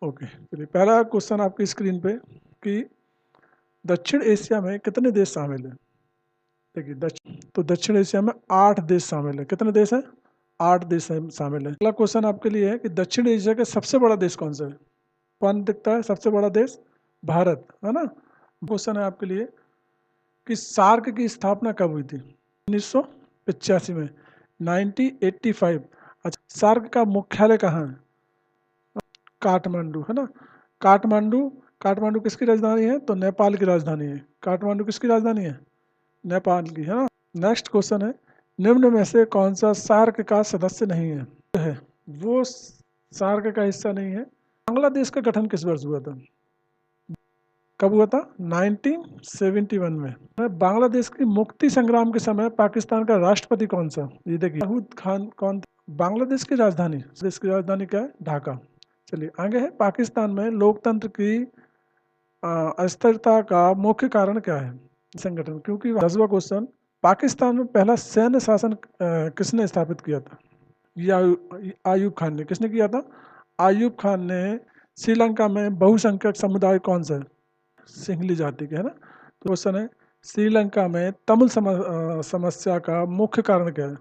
Okay, चलिए पहला question आपकी स्क्रीन पे कि दक्षिण एशिया में कितने देश शामिल हैं। देखिए दक्षिण एशिया में 8 देश शामिल हैं। कितने देश हैं? 8 देश शामिल हैं। अगला क्वेश्चन आपके लिए है कि दक्षिण एशिया का सबसे बड़ा देश कौन सा है? कौन दिखता है सबसे बड़ा देश? भारत, है ना। क्वेश्चन है आपके लिए कि सार्क की स्थापना कब हुई थी? 1985 में, 1985। अच्छा, सार्क का मुख्यालय कहाँ है? काठमांडू, है ना। काठमांडू, काठमांडू किसकी राजधानी है? तो नेपाल की राजधानी है। काठमांडू किसकी राजधानी है? नेपाल की, है ना। नेक्स्ट क्वेश्चन है, निम्न में से कौन सा सार्क का सदस्य नहीं है? वो सार्क का हिस्सा नहीं है। बांग्लादेश का गठन किस वर्ष हुआ था? कब हुआ था? 1971 में। बांग्लादेश की मुक्ति संग्राम के समय पाकिस्तान का राष्ट्रपति कौन सा? ये देखिए, दाऊद खान कौन था? बांग्लादेश की राजधानी, देश की राजधानी क्या है? ढाका। चलिए आगे है, पाकिस्तान में लोकतंत्र की अस्थिरता का मुख्य कारण क्या है? संगठन। क्योंकि 10वां क्वेश्चन, पाकिस्तान में पहला सैन्य शासन किसने स्थापित किया था? ये आयूब खान ने। किसने किया था? आयूब खान ने। श्रीलंका में बहुसंख्यक समुदाय कौन सा है? सिंहली जाति के, है ना। तो क्वेश्चन है, श्रीलंका में तमिल समस्या का मुख्य कारण क्या है?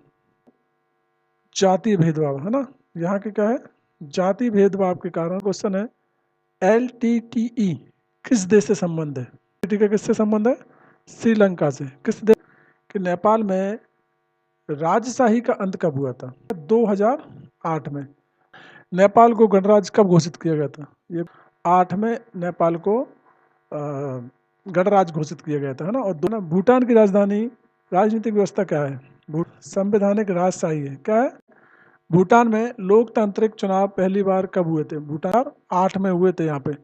जातीय भेदभाव, है ना। यहाँ के क्या है? जाति भेदभाव के कारण। क्वेश्चन है, LTTE किस देश से संबंध है? LTTE का किससे संबंध है? श्रीलंका से। किस देश के? नेपाल में राजशाही का अंत कब हुआ था? 2008 में। नेपाल को गणराज्य कब घोषित किया गया था? ये 8 में नेपाल को गणराज्य घोषित किया गया था, है ना। और दोनों, भूटान की राजधानी, राजनीतिक व्यवस्था क्या है? संवैधानिक राजशाही है। क्या है? भूटान में लोकतांत्रिक चुनाव पहली बार कब हुए थे? भूटान 8 में हुए थे यहाँ पे।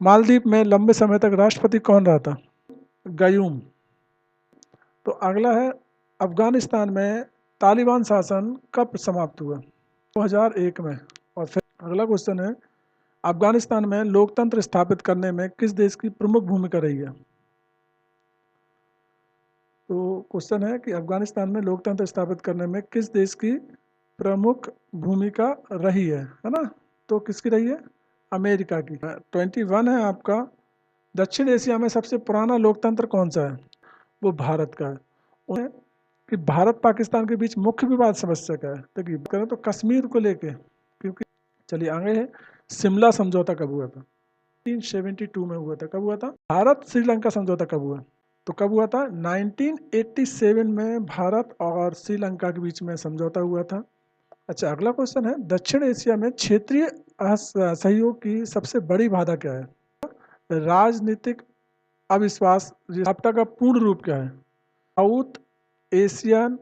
मालदीव में लंबे समय तक राष्ट्रपति कौन रहा था? गयूम। तो अगला है, अफगानिस्तान में तालिबान शासन कब समाप्त हुआ? 2001 में। और फिर अगला क्वेश्चन है, अफगानिस्तान में लोकतंत्र स्थापित करने में किस देश की प्रमुख भूमिका रही है? तो क्वेश्चन है कि अफगानिस्तान में लोकतंत्र स्थापित करने में किस देश की प्रमुख भूमिका रही है ना। तो किसकी रही है? अमेरिका की। 21 है आपका, दक्षिण एशिया में सबसे पुराना लोकतंत्र कौन सा है? वो भारत का है। उन्हें कि भारत पाकिस्तान के बीच मुख्य विवाद समस्या क्या है? देखिए करें तो कश्मीर को लेके, क्योंकि चलिए आगे है, शिमला समझौता कब हुआ था? 1972 में हुआ था। कब हुआ था? भारत श्रीलंका समझौता कब हुआ? तो कब हुआ था? 1987 में भारत और श्रीलंका के बीच में समझौता हुआ था। अच्छा, अगला क्वेश्चन है, दक्षिण एशिया में क्षेत्रीय सहयोग की सबसे बड़ी बाधा क्या है? राजनीतिक अविश्वास। आपका का पूर्ण रूप क्या है? South Asian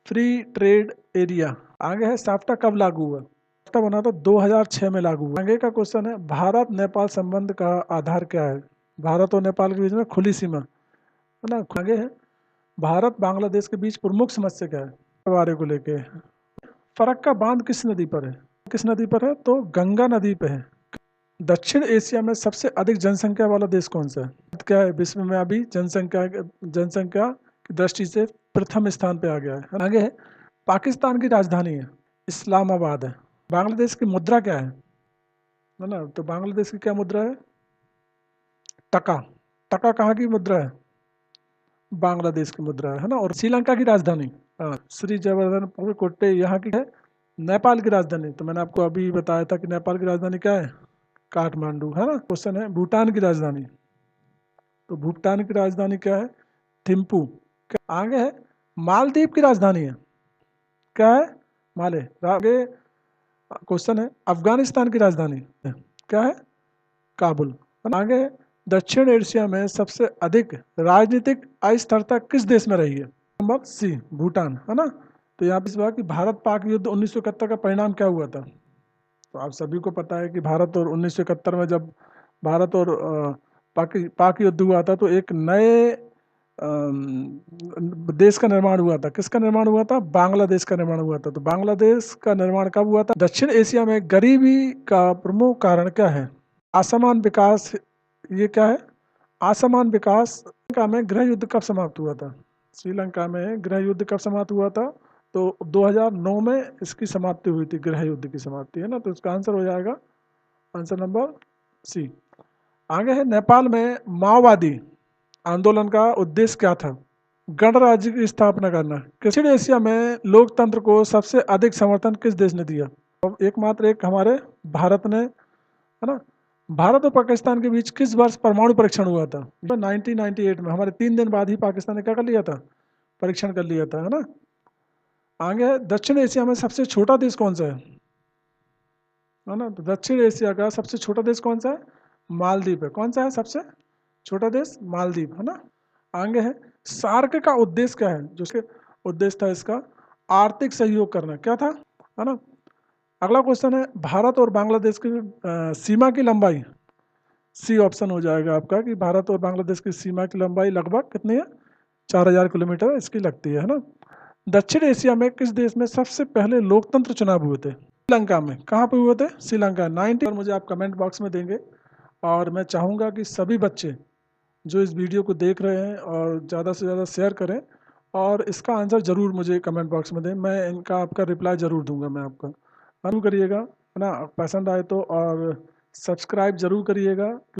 free trade area. आगे है, साफ्टा कब लागू हुआ? साफ्टा बना था 2006 में लागू हुआ। आगे का क्वेश्चन है, भारत नेपाल संबंध का आधार क्या है? भारत और नेपाल के बीच में खुली सीमा, है ना। आगे है, भारत बांग्लादेश के बीच प्रमुख समस्या क्या है? बारे को लेके। फरक्का बांध किस नदी पर है? किस नदी पर है? तो गंगा नदी पे है। दक्षिण एशिया में सबसे अधिक जनसंख्या वाला देश कौन सा है? क्या है? विश्व में अभी जनसंख्या की दृष्टि से प्रथम स्थान पे आ गया है। आगे है, पाकिस्तान की राजधानी है इस्लामाबाद है। बांग्लादेश की मुद्रा क्या है ना। तो बांग्लादेश की क्या मुद्रा है? टका। टका कहाँ की मुद्रा है? बांग्लादेश की मुद्रा है ना। और श्रीलंका की राजधानी, श्री जयवर्धन कोट्टे यहाँ की है। नेपाल की राजधानी, तो मैंने आपको अभी बताया था कि नेपाल की राजधानी क्या है? काठमांडू, है ना। क्वेश्चन है, भूटान की राजधानी, तो भूटान की राजधानी क्या है? थिम्पू। आगे है, मालदीव की राजधानी है, क्या है? माले। आगे क्वेश्चन है, अफगानिस्तान की राजधानी है, क्या है? काबुल। आगे है, दक्षिण एशिया में सबसे अधिक राजनीतिक अस्थिरता किस देश में रही है? नंबर सी, भूटान, है ना। तो यहाँ पे इस बार कि भारत पाक युद्ध 1971 का परिणाम क्या हुआ था? तो आप सभी को पता है कि भारत और 1971 में जब भारत और पाक युद्ध हुआ था, तो एक नए देश का निर्माण हुआ था। किसका निर्माण हुआ था? बांग्लादेश का निर्माण हुआ था। तो बांग्लादेश का निर्माण कब हुआ था? दक्षिण एशिया में गरीबी का प्रमुख कारण क्या है? असमान विकास। ये क्या है? असमान विकास। श्रीलंका में गृह युद्ध कब समाप्त हुआ था? श्रीलंका में गृह युद्ध कब समाप्त हुआ था? तो 2009 में इसकी समाप्ति हुई थी, गृह युद्ध की समाप्ति, है ना। तो इसका आंसर हो जाएगा आंसर नंबर सी। आगे है, नेपाल में माओवादी आंदोलन का उद्देश्य क्या था? गणराज्य की स्थापना करना। दक्षिण एशिया में लोकतंत्र को सबसे अधिक समर्थन किस देश ने दिया? अब एकमात्र एक हमारे भारत ने, है ना। भारत और पाकिस्तान के बीच किस वर्ष परमाणु परीक्षण हुआ था? 1998 में। हमारे 3 दिन बाद ही पाकिस्तान ने क्या कर लिया था? परीक्षण कर लिया था, है ना। आगे है, दक्षिण एशिया में सबसे छोटा देश कौन सा है ना। तो दक्षिण एशिया का सबसे छोटा देश कौन सा है? मालदीव है। कौन सा है सबसे छोटा देश? मालदीव, है ना। आगे है, सार्क का उद्देश्य क्या है? जो उसके उद्देश्य था इसका आर्थिक सहयोग करना, क्या था, है ना। अगला क्वेश्चन है, भारत और बांग्लादेश की सीमा की लंबाई। सी ऑप्शन हो जाएगा आपका कि भारत और बांग्लादेश की सीमा की लंबाई लगभग कितनी है? 4000 किलोमीटर इसकी लगती है ना। दक्षिण एशिया में किस देश में सबसे पहले लोकतंत्र चुनाव हुए थे? श्रीलंका में। कहाँ पे हुए थे? श्रीलंका। 90 और मुझे आप कमेंट बॉक्स में देंगे, और मैं चाहूँगा कि सभी बच्चे जो इस वीडियो को देख रहे हैं और ज़्यादा से ज़्यादा शेयर करें, और इसका आंसर ज़रूर मुझे कमेंट बॉक्स में दें। मैं इनका आपका रिप्लाई ज़रूर दूंगा मैं आपका। जरूर करिएगा, है ना। पसंद आए तो, और सब्सक्राइब ज़रूर करिएगा।